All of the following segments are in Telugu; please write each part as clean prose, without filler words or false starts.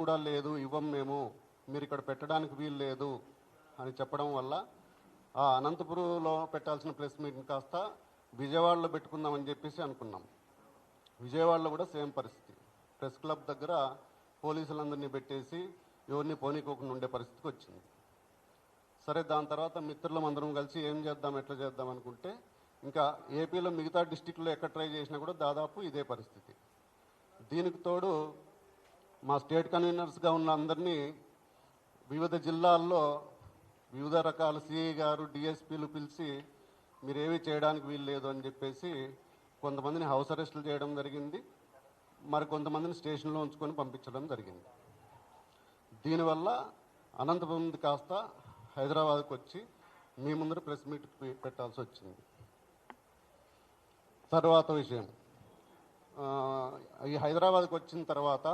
కూడా లేదు, ఇవ్వం మేము, మీరు ఇక్కడ పెట్టడానికి వీలు లేదు అని చెప్పడం వల్ల ఆ అనంతపురంలో పెట్టాల్సిన ప్రెస్ మీట్ని కాస్త విజయవాడలో పెట్టుకుందామని చెప్పేసి అనుకున్నాం. విజయవాడలో కూడా సేమ్ పరిస్థితి. ప్రెస్ క్లబ్ దగ్గర పోలీసులందరినీ పెట్టేసి ఎవరిని పోనీకోకుండా ఉండే పరిస్థితికి వచ్చింది. సరే, దాని తర్వాత మిత్రులం అందరం కలిసి ఏం చేద్దాం, ఎట్లా చేద్దాం అనుకుంటే ఇంకా ఏపీలో మిగతా డిస్టిక్లో ఎక్కడ ట్రై చేసినా కూడా దాదాపు ఇదే పరిస్థితి. దీనికి తోడు మా స్టేట్ కన్వీనర్స్గా ఉన్న అందరినీ వివిధ జిల్లాల్లో వివిధ రకాల సిఐ గారు, డిఎస్పీలు పిలిచి మీరేవి చేయడానికి వీలు లేదు అని చెప్పేసి కొంతమందిని హౌస్ అరెస్టులు చేయడం జరిగింది, మరి కొంతమందిని స్టేషన్లో ఉంచుకొని పంపించడం జరిగింది. దీనివల్ల అనంతపురం కాస్త హైదరాబాద్కి వచ్చి మీ ముందర ప్రెస్ మీట్ పెట్టాల్సి వచ్చింది. తర్వాత విషయం, ఈ హైదరాబాద్కి వచ్చిన తర్వాత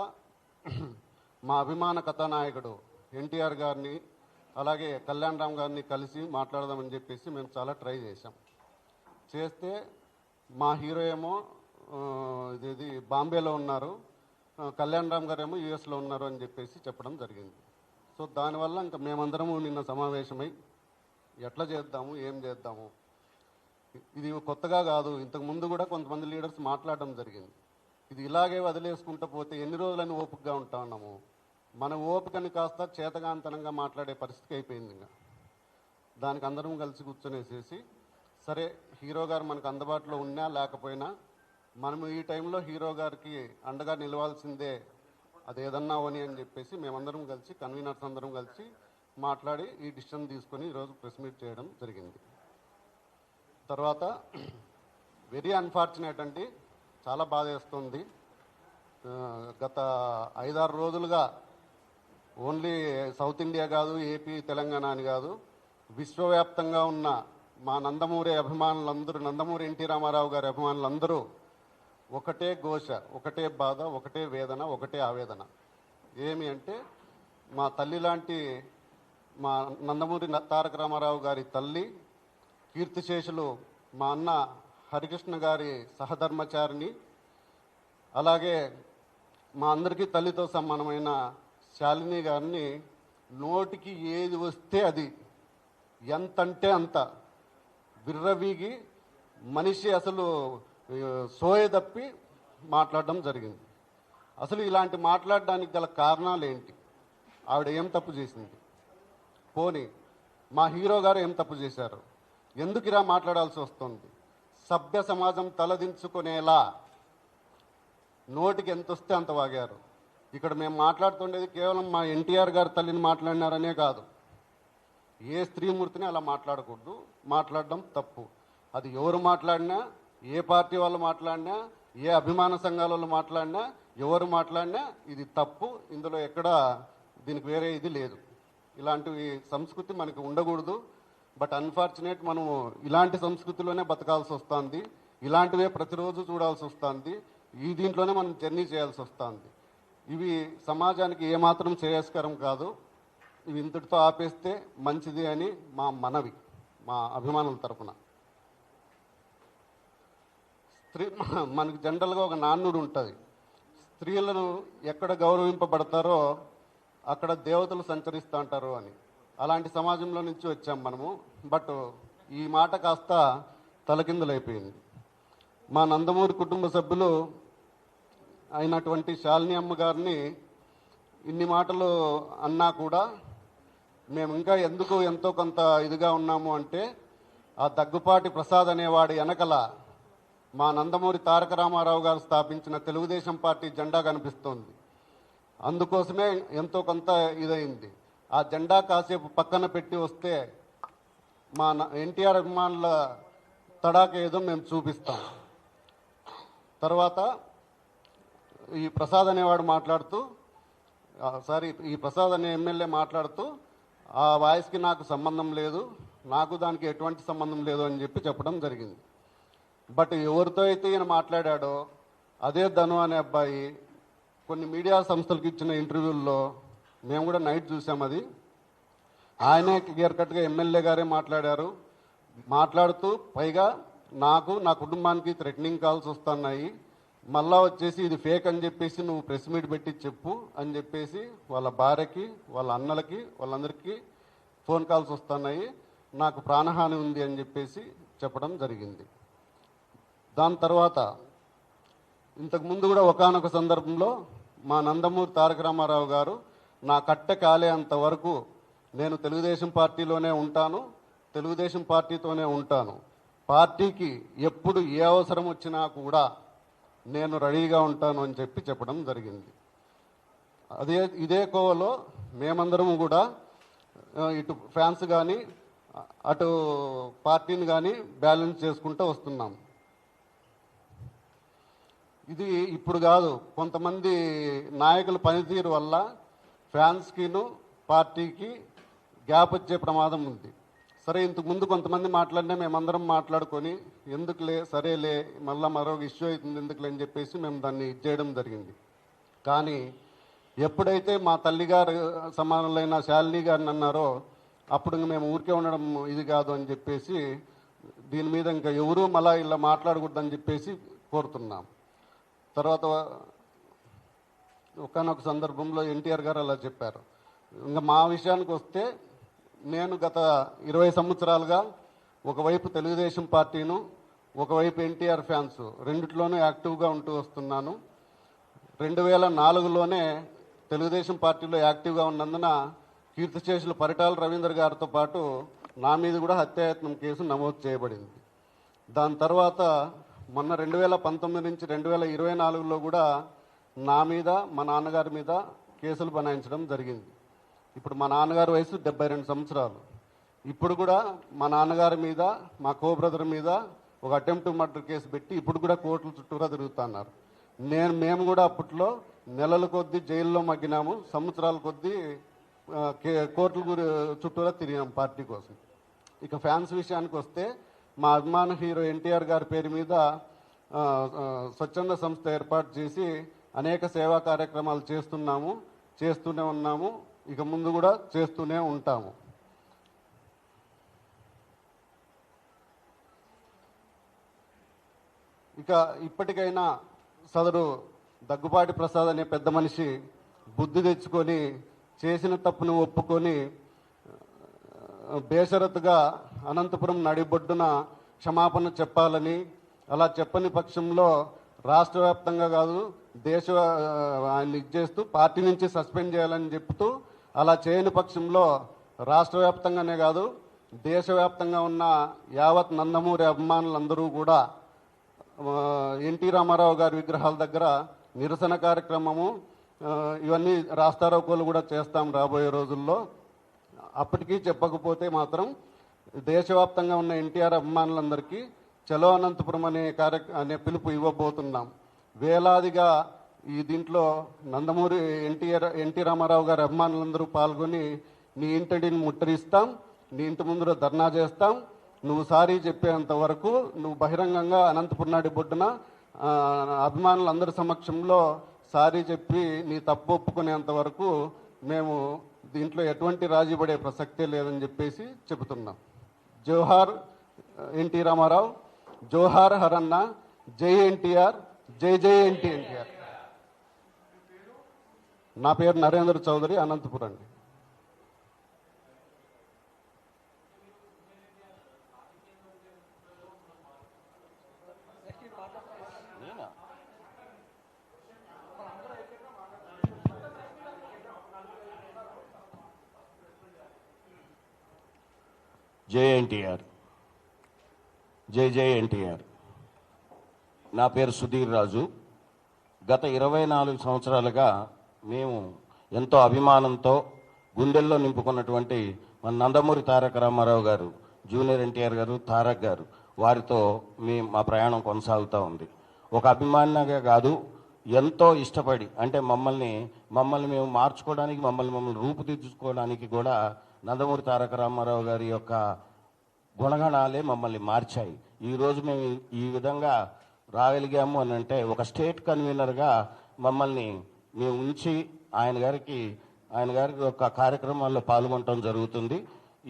మా అభిమాన కథానాయకుడు ఎన్టీఆర్ గారిని అలాగే కళ్యాణ్ రామ్ గారిని కలిసి మాట్లాడదామని చెప్పేసి మేము చాలా ట్రై చేశాం. చేస్తే మా హీరో ఏమో ఇది బాంబేలో ఉన్నారు, కళ్యాణ్ రామ్ గారు ఏమో యూఎస్లో ఉన్నారు అని చెప్పేసి చెప్పడం జరిగింది. సో దానివల్ల ఇంకా మేమందరము నిన్న సమావేశమై ఎట్లా చేద్దాము, ఏం చేద్దాము. ఇది కొత్తగా కాదు, ఇంతకుముందు కూడా కొంతమంది లీడర్స్ మాట్లాడడం జరిగింది. ఇది ఇలాగే వదిలేసుకుంటూ పోతే ఎన్ని రోజులని ఓపికగా ఉంటా ఉన్నాము. మన ఓపికని కాస్త చేతగాంతనంగా మాట్లాడే పరిస్థితి అయిపోయింది. ఇంకా దానికి అందరం కలిసి కూర్చొనేసేసి సరే, హీరో గారు మనకు అందుబాటులో ఉన్నా లేకపోయినా మనము ఈ టైంలో హీరో గారికి అండగా నిలవాల్సిందే, అది ఏదన్నా అని అని చెప్పేసి మేమందరం కలిసి కన్వీనర్స్ అందరం కలిసి మాట్లాడి ఈ డిసిషన్ తీసుకొని ఈరోజు ప్రెస్ మీట్ చేయడం జరిగింది. తర్వాత వెరీ అన్ఫార్చునేట్ అండి, చాలా బాధ వేస్తుంది. గత 5-6 రోజులుగా ఓన్లీ సౌత్ ఇండియా కాదు, ఏపీ తెలంగాణ అని కాదు, విశ్వవ్యాప్తంగా ఉన్న మా నందమూరి అభిమానులందరూ, నందమూరి ఎన్టీ రామారావు గారి అభిమానులందరూ ఒకటే ఘోష, ఒకటే బాధ, ఒకటే వేదన, ఒకటే ఆవేదన. ఏమి అంటే మా తల్లి లాంటి మా నందమూరి తారక రామారావు గారి తల్లి, కీర్తిశేషులు మా అన్న హరికృష్ణ గారి సహధర్మచారిని, అలాగే మా అందరికీ తల్లితో సమానమైన శాలిని గారిని నోటికి ఏది వస్తే అది, ఎంతంటే అంత విర్రవీగి మనిషి అసలు సోయ తప్పి మాట్లాడడం జరిగింది. అసలు ఇలాంటి మాట్లాడడానికి గల కారణాలు ఏంటి? ఆవిడ ఏం తప్పు చేసింది? పోనీ మా హీరో గారు ఏం తప్పు చేశారు? ఎందుకు ఇలా మాట్లాడాల్సి వస్తుంది? సభ్య సమాజం తలదించుకునేలా నోటికి ఎంత వస్తే అంత వాగారు. ఇక్కడ మేము మాట్లాడుతుండేది కేవలం మా ఎన్టీఆర్ గారి తల్లిని మాట్లాడినారనే కాదు, ఏ స్త్రీమూర్తిని అలా మాట్లాడకూడదు, మాట్లాడడం తప్పు. అది ఎవరు మాట్లాడినా, ఏ పార్టీ వాళ్ళు మాట్లాడినా, ఏ అభిమాన సంఘాల వాళ్ళు మాట్లాడినా, ఎవరు మాట్లాడినా ఇది తప్పు. ఇందులో ఎక్కడ దీనికి వేరే ఇది లేదు. ఇలాంటి సంస్కృతి మనకి ఉండకూడదు. బట్ అన్ఫార్చునేట్ మనము ఇలాంటి సంస్కృతిలోనే బతకాల్సి వస్తుంది, ఇలాంటివే ప్రతిరోజు చూడాల్సి వస్తుంది, ఈ దీంట్లోనే మనం జర్నీ చేయాల్సి వస్తుంది. ఇవి సమాజానికి ఏమాత్రం శ్రేయస్కరం కాదు. ఇవి ఇంతటితో ఆపేస్తే మంచిది అని మా మనవి, మా అభిమానుల తరఫున. మనకి జనరల్గా ఒక నానుడు ఉంటుంది, స్త్రీలను ఎక్కడ గౌరవింపబడతారో అక్కడ దేవతలు సంచరిస్తూ ఉంటారు అని. అలాంటి సమాజంలో నుంచి వచ్చాం మనము. బట్ ఈ మాట కాస్త తలకిందులైపోయింది. మా నందమూరి కుటుంబ సభ్యులు అయినటువంటి శాలిని అమ్మ గారిని ఇన్ని మాటలు అన్నా కూడా మేము ఇంకా ఎందుకు ఎంతో కొంత ఇదిగా ఉన్నాము అంటే, ఆ దగ్గుపాటి ప్రసాద్ అనేవాడి వెనకల మా నందమూరి తారక రామారావు గారు స్థాపించిన తెలుగుదేశం పార్టీ జెండా కనిపిస్తోంది. అందుకోసమే ఎంతో కొంత ఇదైంది. ఆ జెండా కాసేపు పక్కన పెట్టి వస్తే మా ఎన్టీఆర్ అభిమానుల తడాక ఏదో మేము చూపిస్తాం. తర్వాత ఈ ప్రసాద్ అనేవాడు మాట్లాడుతూ, ఈ ప్రసాద్ అనే ఎమ్మెల్యే మాట్లాడుతూ, ఆ వాయిస్కి నాకు సంబంధం లేదు, నాకు దానికి ఎటువంటి సంబంధం లేదు అని చెప్పడం జరిగింది. బట్ ఎవరితో అయితే ఈయన మాట్లాడాడో అదే ధను అనే అబ్బాయి కొన్ని మీడియా సంస్థలకు ఇచ్చిన ఇంటర్వ్యూల్లో మేము కూడా నైట్ చూసాం. అది ఆయనే క్లియర్ కట్గా ఎమ్మెల్యే గారే మాట్లాడారు. మాట్లాడుతూ పైగా నాకు, నా కుటుంబానికి థ్రెటనింగ్ కాల్స్ వస్తున్నాయి, మళ్ళా వచ్చేసి ఇది ఫేక్ అని చెప్పేసి నువ్వు ప్రెస్ మీట్ పెట్టి చెప్పు అని చెప్పేసి వాళ్ళ భార్యకి, వాళ్ళ అన్నలకి, వాళ్ళందరికీ ఫోన్ కాల్స్ వస్తున్నాయి. నాకు ప్రాణహాని ఉంది అని చెప్పేసి చెప్పడం జరిగింది. దాని తర్వాత ఇంతకుముందు కూడా ఒకానొక సందర్భంలో మా నందమూరి తారక రామారావు గారు నా కట్టె కాలేంత వరకు నేను తెలుగుదేశం పార్టీలోనే ఉంటాను, తెలుగుదేశం పార్టీతోనే ఉంటాను, పార్టీకి ఎప్పుడు ఏ అవసరం వచ్చినా కూడా నేను రెడీగా ఉంటాను అని చెప్పడం జరిగింది. ఇదే కోవలో మేమందరము కూడా ఇటు ఫ్యాన్స్ కానీ అటు పార్టీని కానీ బ్యాలెన్స్ చేసుకుంటూ వస్తున్నాం. ఇది ఇప్పుడు కాదు, కొంతమంది నాయకుల పనితీరు వల్ల ఫ్యాన్స్కిను పార్టీకి గ్యాప్ వచ్చే ప్రమాదం ఉంది. సరే, ఇంతకు ముందు కొంతమంది మాట్లాడినా మేమందరం మాట్లాడుకొని ఎందుకులే సరేలే మళ్ళీ మరొక ఇష్యూ అవుతుంది ఎందుకులే అని చెప్పేసి మేము దాన్ని చేయడం జరిగింది. కానీ ఎప్పుడైతే మా తల్లిగారు సమానులైన శాలిని గారిని అన్నారో అప్పుడు మేము ఊరికే ఉండడం ఇది కాదు అని చెప్పేసి దీని మీద ఇంకా ఎవరూ మళ్ళా ఇలా మాట్లాడకూడదని చెప్పేసి కోరుతున్నాం. తర్వాత ఒకనొక సందర్భంలో ఎన్టీఆర్ గారు అలా చెప్పారు. ఇంకా మా విషయానికి వస్తే నేను గత 20 సంవత్సరాలుగా ఒకవైపు తెలుగుదేశం పార్టీను, ఒకవైపు ఎన్టీఆర్ ఫ్యాన్స్ రెండిట్లోనూ యాక్టివ్గా ఉంటూ వస్తున్నాను. 2004లోనే తెలుగుదేశం పార్టీలో యాక్టివ్గా ఉన్నందున కీర్తిశేషులు పరిటాల రవీంద్ర గారితో పాటు నా మీద కూడా హత్యాయత్నం కేసు నమోదు చేయబడింది. దాని తర్వాత మొన్న 2019 నుంచి 2024లో కూడా నా మీద మా నాన్నగారి మీద కేసులు బనాయించడం జరిగింది. ఇప్పుడు మా నాన్నగారి వయసు 72 సంవత్సరాలు. ఇప్పుడు కూడా మా నాన్నగారి మీద, మా కో బ్రదర్ మీద ఒక అటెంప్ట్ మర్డర్ కేసు పెట్టి ఇప్పుడు కూడా కోర్టుల చుట్టూరా తిరుగుతున్నారు. మేము కూడా అప్పట్లో నెలల కొద్దీ జైల్లో మగ్గినాము, సంవత్సరాల కొద్దీ కోర్టుల చుట్టూరా తిరిగినాం పార్టీ కోసం. ఇక ఫ్యాన్స్ విషయానికి వస్తే మా అభిమాన హీరో ఎన్టీఆర్ గారి పేరు మీద స్వచ్ఛంద సంస్థ ఏర్పాటు చేసి అనేక సేవా కార్యక్రమాలు చేస్తూనే ఉన్నాము, ఇక ముందు కూడా చేస్తూనే ఉంటాము. ఇక ఇప్పటికైనా సదరు దగ్గుపాటి ప్రసాద్ అనే పెద్ద మనిషి బుద్ధి తెచ్చుకొని చేసిన తప్పును ఒప్పుకొని బేషరతుగా అనంతపురం నడిబొడ్డున క్షమాపణ చెప్పాలని, అలా చెప్పని పక్షంలో రాష్ట్ర వ్యాప్తంగా కాదు ఆయన ఇచ్చేస్తూ పార్టీ నుంచి సస్పెండ్ చేయాలని చెప్తూ, అలా చేయని పక్షంలో రాష్ట్ర వ్యాప్తంగానే కాదు దేశవ్యాప్తంగా ఉన్న యావత్ నందమూరి అభిమానులందరూ కూడా ఎన్టీ రామారావు గారి విగ్రహాల దగ్గర నిరసన కార్యక్రమము ఇవన్నీ రాస్తారోకోలు కూడా చేస్తాం రాబోయే రోజుల్లో. అప్పటికీ చెప్పకపోతే మాత్రం దేశవ్యాప్తంగా ఉన్న ఎన్టీఆర్ అభిమానులందరికీ చలో అనంతపురం అనే పిలుపు ఇవ్వబోతున్నాం. వేలాదిగా ఈ దీంట్లో నందమూరి ఎన్టీ రామారావు గారి అభిమానులందరూ పాల్గొని నీ ఇంటిని ముట్టడిస్తాం, నీ ఇంటి ముందు ధర్నా చేస్తాం, నువ్వు సారీ చెప్పేంత వరకు నువ్వు బహిరంగంగా అనంతపురం నాటి బొడ్డున అభిమానులందరి సమక్షంలో సారీ చెప్పి నీ తప్పు ఒప్పుకునేంత వరకు మేము దీంట్లో ఎటువంటి రాజీ పడే ప్రసక్తే లేదని చెప్పేసి చెబుతున్నాం. జోహార్ ఎన్టీ రామారావు, జోహార్ హరన్న, జై ఎన్టీఆర్, జై జై ఎన్టీఆర్. నా పేరు నరేంద్ర చౌదరి, అనంతపురం అండి. జై ఎన్టీఆర్, జై జై ఎన్టీఆర్. నా పేరు సుధీర్ రాజు. గత 24 సంవత్సరాలుగా మేము ఎంతో అభిమానంతో గుండెల్లో నింపుకున్నటువంటి మన నందమూరి తారక రామారావు గారు, జూనియర్ ఎన్టీఆర్ గారు, తారక్ గారు, వారితో మా ప్రయాణం కొనసాగుతూ ఉంది. ఒక అభిమానిగా కాదు, ఎంతో ఇష్టపడి, అంటే మమ్మల్ని మేము మార్చుకోవడానికి, మమ్మల్ని రూపుదిద్దుకోవడానికి కూడా నందమూరి తారక రామారావు గారి యొక్క గుణగణాలే మమ్మల్ని మార్చాయి. ఈరోజు మేము ఈ విధంగా రాగలిగాము అని అంటే ఒక స్టేట్ కన్వీనర్గా మమ్మల్ని మేము ఉంచి ఆయన గారి యొక్క కార్యక్రమాల్లో పాల్గొనడం జరుగుతుంది.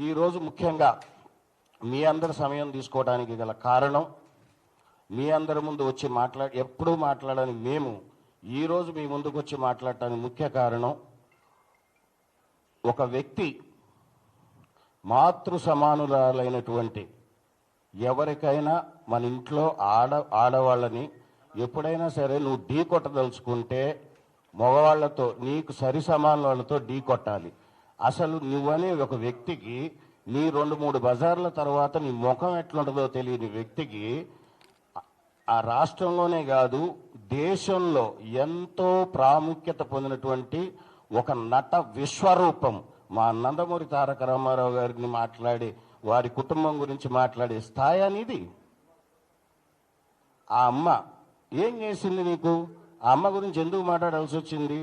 ఈరోజు ముఖ్యంగా మీ అందరి సమయం తీసుకోవడానికి గల కారణం, మీ అందరి ముందు వచ్చి ఎప్పుడూ మాట్లాడని మేము ఈరోజు మీ ముందుకు వచ్చి మాట్లాడటానికి ముఖ్య కారణం, ఒక వ్యక్తి మాతృ సమానురాలైనటువంటి ఎవరికైనా మన ఇంట్లో ఆడవాళ్ళని ఎప్పుడైనా సరే నువ్వు ఢీ కొట్టదలుచుకుంటే మగవాళ్లతో, నీకు సరి సమాన వాళ్ళతో ఢీ కొట్టాలి. అసలు నువ్వనే ఒక వ్యక్తికి నీ 2-3 బజార్ల తర్వాత నీ ముఖం ఎట్లుంటుందో తెలియని వ్యక్తికి ఆ రాష్ట్రంలోనే కాదు దేశంలో ఎంతో ప్రాముఖ్యత పొందినటువంటి ఒక నట విశ్వరూపం మా నందమూరి తారక రామారావు గారిని మాట్లాడి వారి కుటుంబం గురించి మాట్లాడే స్థాయి అనేది. ఆ అమ్మ ఏం చేసింది నీకు? ఆ అమ్మ గురించి ఎందుకు మాట్లాడాల్సి వచ్చింది?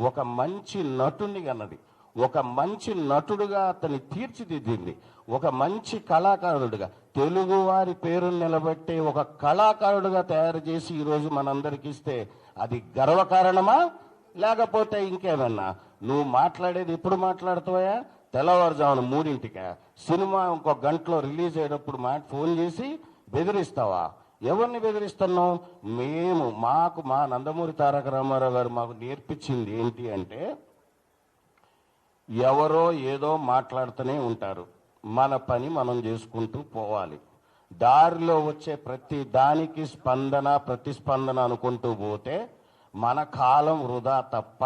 ఒక మంచి నటుని అన్నది, ఒక మంచి నటుడుగా అతన్ని తీర్చిదిద్దింది, ఒక మంచి కళాకారుడుగా తెలుగువారి పేరును నిలబెట్టే ఒక కళాకారుడుగా తయారు చేసి ఈరోజు మనందరికి ఇస్తే అది గర్వకారణమా లేకపోతే ఇంకేమన్నా? నువ్వు మాట్లాడేది ఎప్పుడు మాట్లాడుతావా? తెల్లవారుజామున 3ంటికా? సినిమా ఇంకో గంటలో రిలీజ్ అయ్యేటప్పుడు ఫోన్ చేసి బెదిరిస్తావా? ఎవరిని బెదిరిస్తున్నావు? మా నందమూరి తారక రామారావు గారు మాకు నేర్పించింది ఏంటి అంటే, ఎవరో ఏదో మాట్లాడుతూనే ఉంటారు, మన పని మనం చేసుకుంటూ పోవాలి. దారిలో వచ్చే ప్రతి దానికి ప్రతిస్పందన అనుకుంటూ పోతే మన కాలం వృధా తప్ప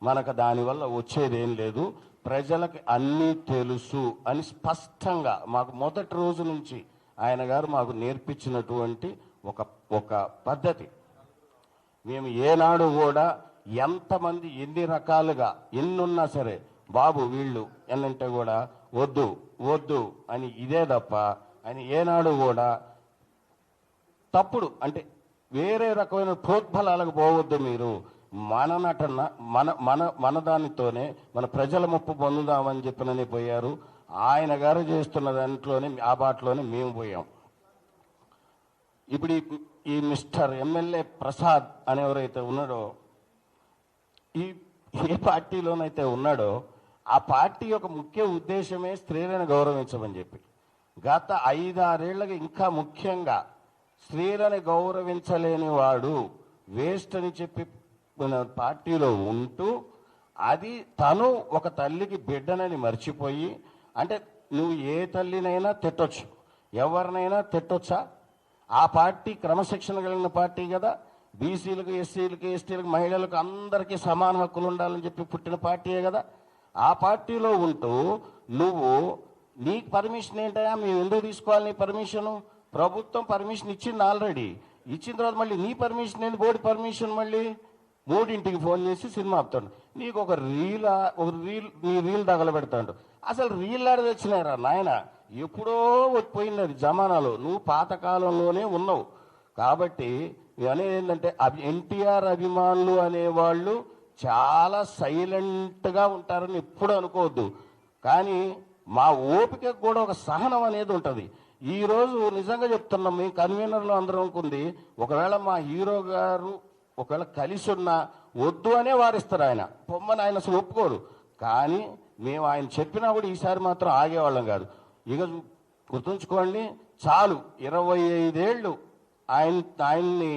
మనకు దానివల్ల వచ్చేదేం లేదు. ప్రజలకు అన్నీ తెలుసు అని స్పష్టంగా మాకు మొదటి రోజు నుంచి ఆయన గారు మాకు నేర్పించినటువంటి ఒక పద్ధతి. మేము ఏనాడు కూడా ఎంతమంది ఎన్ని రకాలుగా ఎన్నున్నా సరే బాబు వీళ్ళు ఎన్నంటే కూడా వద్దు వద్దు అని ఇదే తప్ప ఆయన ఏనాడు కూడా తప్పుడు అంటే వేరే రకమైన ప్రోద్బలాలకు పోవద్దు. మీరు మన నటన మన దానితోనే మన ప్రజల ముప్పు పొందుదామని చెప్పినని పోయారు. ఆయన గారు చేస్తున్న దాంట్లోనే ఆ బాటలోనే మేము పోయాం. ఇప్పుడు ఈ మిస్టర్ ఎమ్మెల్యే ప్రసాద్ అనేవరైతే ఉన్నాడో, ఏ పార్టీలోనైతే ఉన్నాడో ఆ పార్టీ యొక్క ముఖ్య ఉద్దేశమే స్త్రీలను గౌరవించమని చెప్పి గత 5-6 ఏళ్లకి ఇంకా ముఖ్యంగా స్త్రీలను గౌరవించలేని వాడు వేస్ట్ అని చెప్పి పార్టీలో ఉంటూ అది తను ఒక తల్లికి బిడ్డనని మర్చిపోయి, అంటే నువ్వు ఏ తల్లినైనా తిట్టొచ్చు, ఎవరినైనా తిట్టొచ్చా? ఆ పార్టీ క్రమశిక్షణ కలిగిన పార్టీ కదా. బీసీలకు, ఎస్సీలకు, ఎస్టీలకు, మహిళలకు అందరికీ సమాన హక్కులు ఉండాలని చెప్పి పుట్టిన పార్టీయే కదా. ఆ పార్టీలో ఉంటూ నీకు పర్మిషన్ ఏంటయా? మేము ఎందుకు తీసుకోవాలి నీ పర్మిషను? ప్రభుత్వం పర్మిషన్ ఇచ్చింది ఆల్రెడీ. ఇచ్చిన తర్వాత మళ్ళీ నీ పర్మిషన్ ఏంది? బోర్డు పర్మిషన్ మళ్ళీ 3ంటికి ఫోన్ చేసి సినిమా ఆపుతాడు. నీకు ఒక రీల్ తగలబెడతాడు. అసలు రీల్ ఆడ తెచ్చినారా నాయన? ఎప్పుడో పోయినది జమానాలో. నువ్వు పాతకాలంలోనే ఉన్నావు. కాబట్టి అనేది ఏంటంటే ఎన్టీఆర్ అభిమానులు అనేవాళ్ళు చాలా సైలెంట్గా ఉంటారని ఎప్పుడు అనుకోవద్దు. కానీ మా ఓపికకు కూడా ఒక సహనం అనేది ఉంటుంది. ఈరోజు నిజంగా చెప్తున్నాం, మేము కన్వీనర్లు అందరం అనుకుంది, ఒకవేళ మా హీరో గారు ఒకవేళ కలిసి ఉన్నా వద్దు అనే వారిస్తారు. ఆయన పొమ్మని ఆయన అసలు ఒప్పుకోరు. కానీ మేము ఆయన చెప్పినా కూడా ఈసారి మాత్రం ఆగేవాళ్ళం కాదు. ఇక గుర్తుంచుకోండి, చాలు 25 ఏళ్ళు ఆయన్ని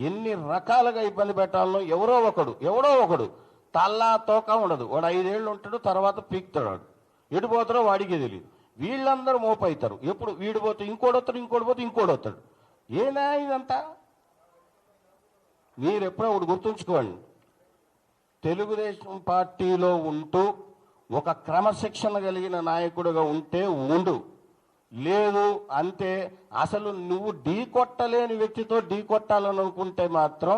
ఎన్ని రకాలుగా ఇబ్బంది పెట్టాలనో ఎవరో ఒకడు తల్లా తోక ఉండదు. వాడు 5 ఏళ్ళు ఉంటాడు, తర్వాత పీక్తాడు. ఎడిపోతాడో వాడికే తెలియదు. వీళ్ళందరూ మోపవుతారు. ఎప్పుడు వీడిపోతే ఇంకోటి వస్తాడు. ఏనా ఇదంతా? మీరు ఎప్పుడో ఒకటి గుర్తుంచుకోండి, తెలుగుదేశం పార్టీలో ఉంటూ ఒక క్రమశిక్షణ కలిగిన నాయకుడుగా ఉంటే ఉండు, లేదు అంతే. అసలు నువ్వు ఢీ కొట్టలేని వ్యక్తితో ఢీ కొట్టాలని అనుకుంటే మాత్రం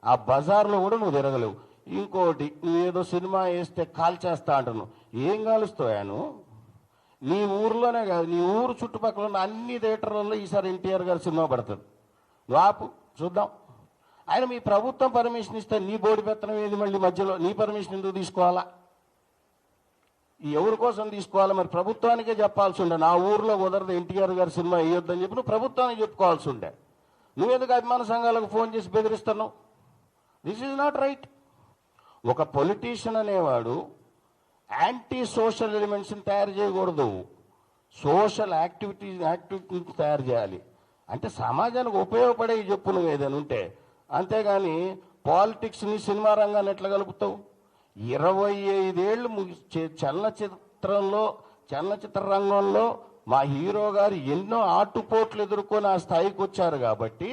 ఆ బజార్లో కూడా నువ్వు తిరగలేవు. ఇంకోటి, నువ్వేదో సినిమా వేస్తే కాల్చేస్తా అంటున్నావు. ఏం కాలుస్తావాను? నీ ఊర్లోనే కాదు, నీ ఊరు చుట్టుపక్కల ఉన్న అన్ని థియేటర్లలో ఈసారి ఎన్టీఆర్ గారు సినిమా పడుతుంది. వాపు చూద్దాం. ఆయన మీ ప్రభుత్వం పర్మిషన్ ఇస్తే నీ బోర్డు పెత్తనం ఏది? మళ్ళీ మధ్యలో నీ పర్మిషన్ ఎందుకు తీసుకోవాలా? ఎవరి కోసం తీసుకోవాలి? మరి ప్రభుత్వానికే చెప్పాల్సి ఉండే, నా ఊర్లో కుదరదు ఎన్టీఆర్ గారి సినిమా వేయొద్దని చెప్పి నువ్వు ప్రభుత్వానికి చెప్పుకోవాల్సి ఉండే. నువ్వెందుకు అభిమాన సంఘాలకు ఫోన్ చేసి బెదిరిస్తున్నావు? This is not right. ఒక పొలిటీషియన్ అనేవాడు యాంటీ సోషల్ ఎలిమెంట్స్ని తయారు చేయకూడదు, సోషల్ యాక్టివిటీస్ తయారు చేయాలి. అంటే సమాజానికి ఉపయోగపడే చెప్పు నువ్వు ఏదైనా ఉంటే. అంతేగాని పాలిటిక్స్ని సినిమా రంగాన్ని ఎట్లా కలుపుతావు? 25 ఏళ్ళు చలనచిత్ర రంగంలో మా హీరో గారు ఎన్నో ఆటుపోట్లు ఎదుర్కొని ఆ స్థాయికి వచ్చారు కాబట్టి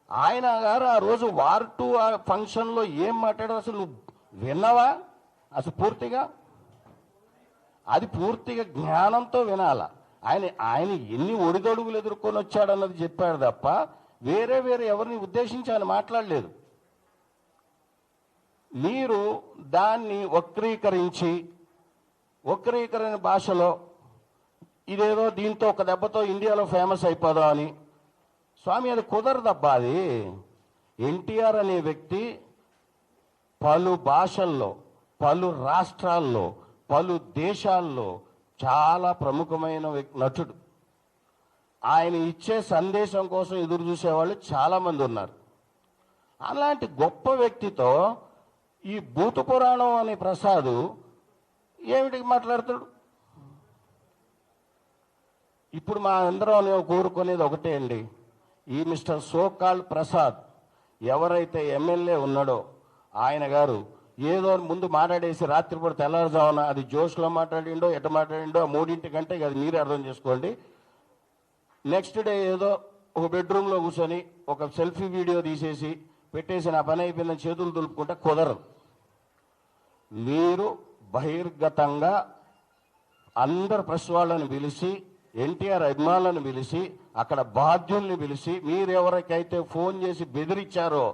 ఆయన గారు ఆ రోజు వార్ 2 ఆ ఫంక్షన్లో ఏం మాట్లాడారు అసలు నువ్వు విన్నావా? అసలు పూర్తిగా అది పూర్తిగా జ్ఞానంతో వినాల. ఆయన ఎన్ని ఒడిదొడుగులు ఎదుర్కొని వచ్చాడన్నది చెప్పాడు తప్ప వేరే ఎవరిని ఉద్దేశించి ఆయన మాట్లాడలేదు. మీరు దాన్ని వక్రీకరణ భాషలో ఇదేదో దీంతో ఒక దెబ్బతో ఇండియాలో ఫేమస్ అయిపోదా అని. స్వామి, అది కుదరదబ్బా. అది ఎన్టీఆర్ అనే వ్యక్తి పలు భాషల్లో, పలు రాష్ట్రాల్లో, పలు దేశాల్లో చాలా ప్రముఖమైన నటుడు. ఆయన ఇచ్చే సందేశం కోసం ఎదురు చూసేవాళ్ళు చాలామంది ఉన్నారు. అలాంటి గొప్ప వ్యక్తితో ఈ భూత పురాణం అనే ప్రసాద్ ఏమిటి మాట్లాడతాడు? ఇప్పుడు మా అందరం కోరుకునేది ఒకటే అండి. ఈ మిస్టర్ సోకాల్ ప్రసాద్ ఎవరైతే ఎమ్మెల్యే ఉన్నాడో ఆయన గారు ఏదో ముందు మాట్లాడేసి రాత్రిపూట తెల్లారుజామున అది జోష్లో మాట్లాడిండో ఎట మాట్లాడిండో ఆ 3 కంటే అది మీరే అర్థం చేసుకోండి. నెక్స్ట్ డే ఏదో ఒక బెడ్రూమ్లో కూర్చొని ఒక సెల్ఫీ వీడియో తీసేసి పెట్టేసి నా పని అయిపోయిందని చేతులు దులుపుకుంటే కుదరదు. మీరు బహిర్గతంగా అందరు ప్రెస్ వాళ్ళని పిలిచి, ఎన్టీఆర్ అభిమానులను పిలిచి, అక్కడ బాధ్యుల్ని పిలిచి, మీరు ఎవరికైతే ఫోన్ చేసి బెదిరించారో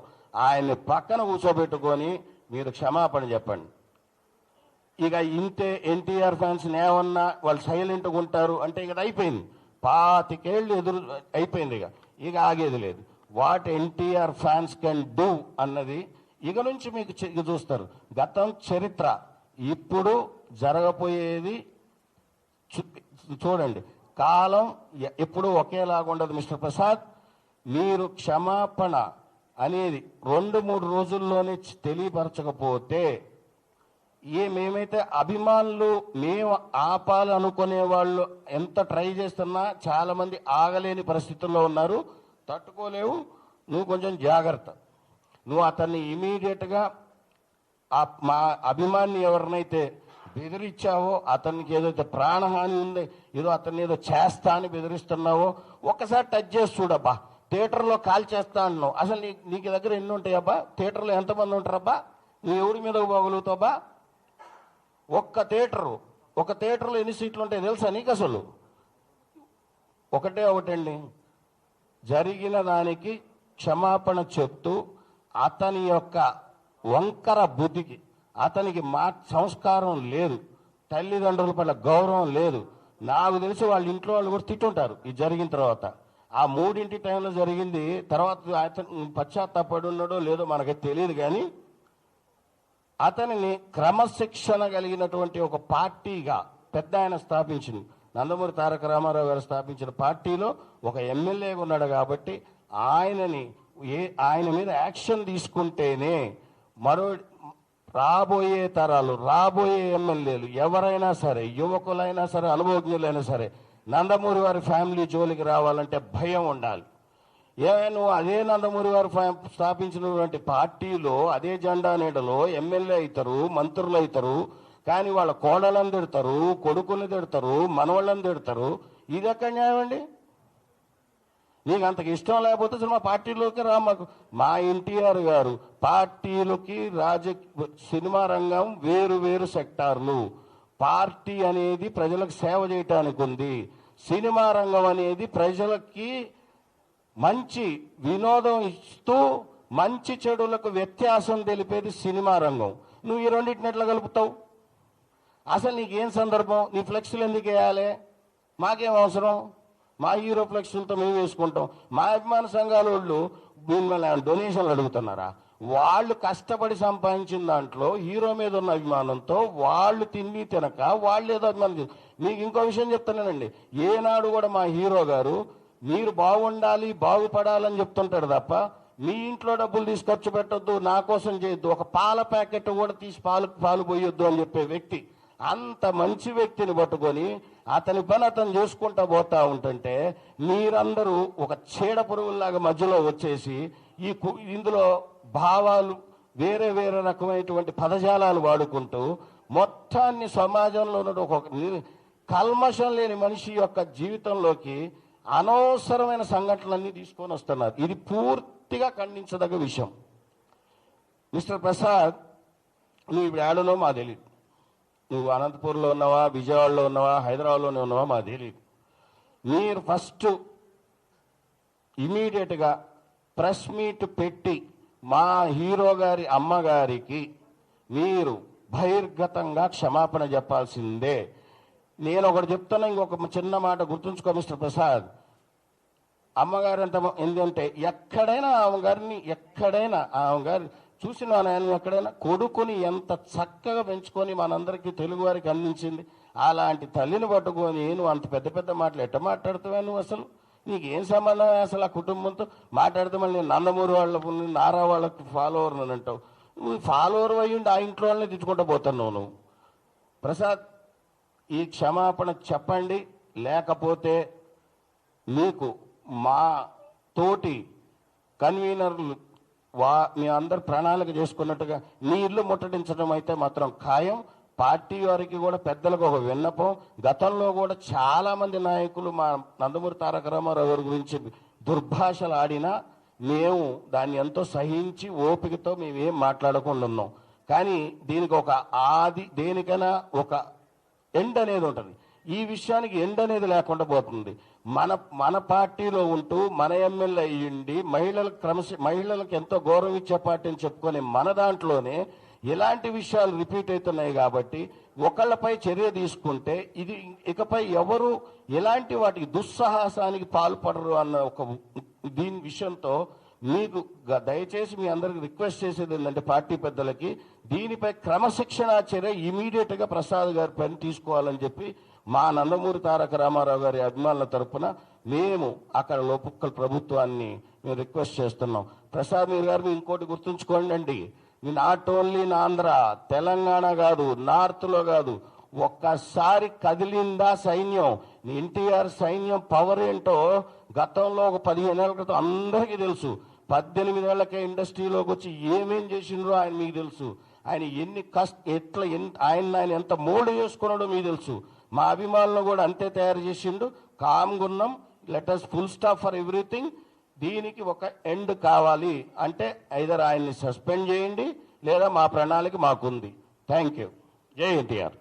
ఆయన్ని పక్కన కూర్చోబెట్టుకొని మీరు క్షమాపణ చెప్పండి. ఇక ఇంతే ఎన్టీఆర్ ఫ్యాన్స్ ఏమన్నా వాళ్ళు సైలెంట్గా ఉంటారు అంటే ఇక అయిపోయింది. 25 ఏళ్ళు అయిపోయింది. ఇక ఆగేది లేదు. What NTR fans can do అన్నది ఇక నుంచి మీకు చూస్తారు. గతం, చరిత్ర, ఇప్పుడు జరగబోయేది చూడండి. కాలం ఎప్పుడూ ఒకేలాగా ఉండదు మిస్టర్ ప్రసాద్. మీరు క్షమాపణ అనేది 2-3 రోజుల్లోనే తెలియపరచకపోతే మేమైతే అభిమానులు మేము ఆపాలనుకునే వాళ్ళు ఎంత ట్రై చేస్తున్నా చాలామంది ఆగలేని పరిస్థితుల్లో ఉన్నారు, తట్టుకోలేవు. నువ్వు కొంచెం జాగ్రత్త. నువ్వు అతన్ని ఇమీడియట్గా మా అభిమాని ఎవరినైతే బెదిరించావో, అతనికి ఏదైతే ప్రాణహాని ఉంది, ఏదో అతన్ని ఏదో చేస్తా అని బెదిరిస్తున్నావో ఒక్కసారి టచ్ చేసి చూడబ్బా. థియేటర్లో కాల్ చేస్తా అన్నావు. అసలు నీకు దగ్గర ఎన్ని ఉంటాయబ్బా? థియేటర్లో ఎంతమంది ఉంటారబ్బా? నువ్వు ఎవరి మీద పోగలుగుతావబ్బా? ఒక థియేటర్లో ఎన్ని సీట్లు ఉంటాయి తెలుసా నీకు? అసలు ఒకటండి, జరిగిన దానికి క్షమాపణ చెప్తూ అతని యొక్క వంకర బుద్ధికి, అతనికి సంస్కారం లేదు, తల్లిదండ్రుల పట్ల గౌరవం లేదు. నాకు తెలిసి వాళ్ళ ఇంట్లో వాళ్ళు కూడా తిట్టుంటారు ఇది జరిగిన తర్వాత. ఆ 3 టైంలో జరిగింది. తర్వాత అతను పశ్చాత్తాపడి ఉన్నాడో లేదో మనకి తెలియదు. కానీ అతనిని క్రమశిక్షణ కలిగినటువంటి ఒక పార్టీగా పెద్ద ఆయన స్థాపించింది, నందమూరి తారక రామారావు గారు స్థాపించిన పార్టీలో ఒక ఎమ్మెల్యేగా ఉన్నాడు. కాబట్టి ఆయన మీద యాక్షన్ తీసుకుంటేనే రాబోయే తరాలు, రాబోయే ఎమ్మెల్యేలు ఎవరైనా సరే, యువకులైనా సరే, అనుభవజ్ఞులైనా సరే, నందమూరి వారి ఫ్యామిలీ జోలికి రావాలంటే భయం ఉండాలి. నువ్వు అదే నందమూరి వారు స్థాపించినటువంటి పార్టీలో అదే జెండా నీడలో ఎమ్మెల్యే అవుతారు, మంత్రులు అవుతారు, కానీ వాళ్ళ కోడలను తిడతారు, కొడుకుని తిడతారు, మనవాళ్ళని తిడతారు. ఇది ఎక్కడ న్యాయం అండి? నీకు అంతకు ఇష్టం లేకపోతే మా పార్టీలోకి రా. మా ఎన్టీఆర్ గారు పార్టీలకి సినిమా రంగం వేరు సెక్టార్లు. పార్టీ అనేది ప్రజలకు సేవ చేయటానికి ఉంది. సినిమా రంగం అనేది ప్రజలకి మంచి వినోదం ఇస్తూ మంచి చెడులకు వ్యత్యాసం తెలిపేది సినిమా రంగం. నువ్వు ఈ రెండింటిని ఎట్లా కలుపుతావు? అసలు నీకేం సందర్భం? నీ ఫ్లెక్స్లు ఎందుకు వేయాలి? మాకేం అవసరం? మా హీరో ఫ్లెక్స్లతో మేము వేసుకుంటాం. మా అభిమాన సంఘాల వాళ్ళు మిమ్మల్ని డొనేషన్లు అడుగుతున్నారా? వాళ్ళు కష్టపడి సంపాదించిన దాంట్లో హీరో మీద ఉన్న అభిమానంతో వాళ్ళు తినక వాళ్ళు ఏదో అభిమానం. మీకు ఇంకో విషయం చెప్తానేనండి, ఏనాడు కూడా మా హీరో గారు మీరు బాగుండాలి, బాగుపడాలని చెప్తుంటాడు తప్ప మీ ఇంట్లో డబ్బులు తీసి ఖర్చు పెట్టొద్దు, నా కోసం చేయొద్దు, ఒక పాల ప్యాకెట్ కూడా తీసి పాలు పోయొద్దు అని చెప్పే వ్యక్తి. అంత మంచి వ్యక్తిని పట్టుకొని అతని పని అతను చేసుకుంటా పోతా ఉంటుంటే మీరందరూ ఒక చీడ పురుగుల్లాగా మధ్యలో వచ్చేసి ఇందులో భావాలు వేరే వేరే రకమైనటువంటి పదజాలాలు వాడుకుంటూ మొత్తాన్ని సమాజంలో ఉన్న ఒక కల్మషం లేని మనిషి యొక్క జీవితంలోకి అనవసరమైన సంఘటనలన్నీ తీసుకొని వస్తున్నారు. ఇది పూర్తిగా ఖండించదగ్గ విషయం. మిస్టర్ ప్రసాద్, నువ్వు ఇప్పుడు ఏడనో మాకు తెలియదు. నువ్వు అనంతపూర్లో ఉన్నావా, విజయవాడలో ఉన్నావా, హైదరాబాద్లోనే ఉన్నావా మాకు తెలియదు. మీరు ఫస్ట్ ఇమీడియట్గా ప్రెస్ మీట్ పెట్టి మా హీరో గారి అమ్మగారికి మీరు బహిర్గతంగా క్షమాపణ చెప్పాల్సిందే. నేను ఒకటి చెప్తున్నా, ఇంకొక చిన్న మాట గుర్తుంచుకో మిస్టర్ ప్రసాద్. అమ్మగారు ఎందుకంటే ఎక్కడైనా ఆమె గారు చూసిన ఆయన ఎక్కడైనా కొడుకుని ఎంత చక్కగా పెంచుకొని మనందరికీ తెలుగువారికి అందించింది. అలాంటి తల్లిని పట్టుకొని నువ్వు అంత పెద్ద పెద్ద మాటలు ఎట్ట మాట్లాడుతావా? నువ్వు అసలు నీకేం సంబంధం అసలు ఆ కుటుంబంతో మాట్లాడితే మళ్ళీ నేను నందమూరి వాళ్ళ నారా వాళ్ళకి ఫాలోవర్ అని అంటావు. నువ్వు ఫాలోవర్ అయ్యిండి ఆ ఇంట్లో వాళ్ళని తిట్టుకుంటూ పోతున్నావు నువ్వు. ప్రసాద్, ఈ క్షమాపణ చెప్పండి, లేకపోతే మీకు మా తోటి కన్వీనర్లు మీ అందరు ప్రణాళిక చేసుకున్నట్టుగా నీ ఇల్లు ముట్టడించడం అయితే మాత్రం ఖాయం. పార్టీ వారికి కూడా పెద్దలకు ఒక విన్నపం. గతంలో కూడా చాలా మంది నాయకులు మా నందమూరి తారక రామారావు గారి గురించి దుర్భాషలు ఆడినా మేము దాన్ని ఎంతో సహించి ఓపికతో మేమేం మాట్లాడకుండా ఉన్నాం. కానీ దీనికి ఒక దేనికైనా ఒక ఎండ్ అనేది ఉంటుంది. ఈ విషయానికి ఎండ్ అనేది లేకుండా పోతుంది. మన పార్టీలో ఉంటూ మన ఎమ్మెల్యే అయ్యిండి మహిళలకు ఎంతో గౌరవం ఇచ్చే పార్టీ అని చెప్పుకొని మన దాంట్లోనే ఇలాంటి విషయాలు రిపీట్ అవుతున్నాయి. కాబట్టి ఒకళ్ళపై చర్య తీసుకుంటే ఇది ఇకపై ఎవరు ఎలాంటి వాటికి దుస్సాహసానికి పాల్పడరు అన్న ఒక దీని విషయంతో మీకు దయచేసి మీ అందరికి రిక్వెస్ట్ చేసేది ఏంటంటే పార్టీ పెద్దలకి దీనిపై క్రమశిక్షణ చర్య ఇమీడియట్గా ప్రసాద్ గారి పని తీసుకోవాలని చెప్పి మా నందమూరి తారక రామారావు గారి అభిమానుల తరఫున మేము అక్కడ లోపల ప్రభుత్వాన్ని మేము రిక్వెస్ట్ చేస్తున్నాం. ప్రసాద్ మీరు గారు ఇంకోటి గుర్తుంచుకోండి అండి, నాట్ ఓన్లీ ఆంధ్ర, తెలంగాణ కాదు, నార్త్లో కాదు, ఒక్కసారి కదిలిందా సైన్యం, ఎన్టీఆర్ సైన్యం పవర్ ఏంటో గతంలో ఒక 15 ఏళ్ల క్రితం అందరికీ తెలుసు. 18 ఏళ్లకే ఇండస్ట్రీలోకి వచ్చి ఏమేం చేసిండ్రో ఆయన మీకు తెలుసు. ఆయన ఎన్ని ఆయన ఎంత మోల్డ్ చేసుకున్నాడో మీకు తెలుసు. మా అభిమానులు కూడా అంతే తయారు చేసిండు. కామ్గున్నాం, let us full stop for everything. దీనికి ఒక ఎండ్ కావాలి అంటే ఐదర్ ఆయన్ని సస్పెండ్ చేయండి లేదా మా ప్రణాళిక మాకుంది. Thank you. జై ఎన్టీఆర్.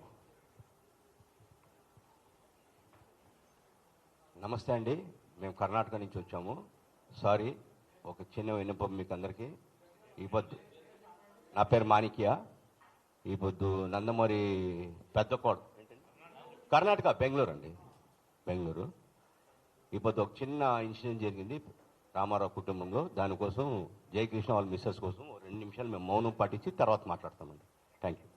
నమస్తే అండి, మేము కర్ణాటక నుంచి వచ్చాము. సారీ, ఒక చిన్న విన్నపం మీకు అందరికీ. ఈ పొద్దు నా పేరు మాణిక్య. ఈ పొద్దు నందమూరి పెద్దకోట, కర్ణాటక, బెంగళూరు అండి, బెంగళూరు. ఈ పొద్దు ఒక చిన్న ఇన్సిడెంట్ జరిగింది రామారావు కుటుంబంలో. దానికోసం జయకృష్ణ వాళ్ళ మిస్సెస్ కోసం 2 నిమిషాలు మేము మౌనం పాటించి తర్వాత మాట్లాడతామండి. Thank you.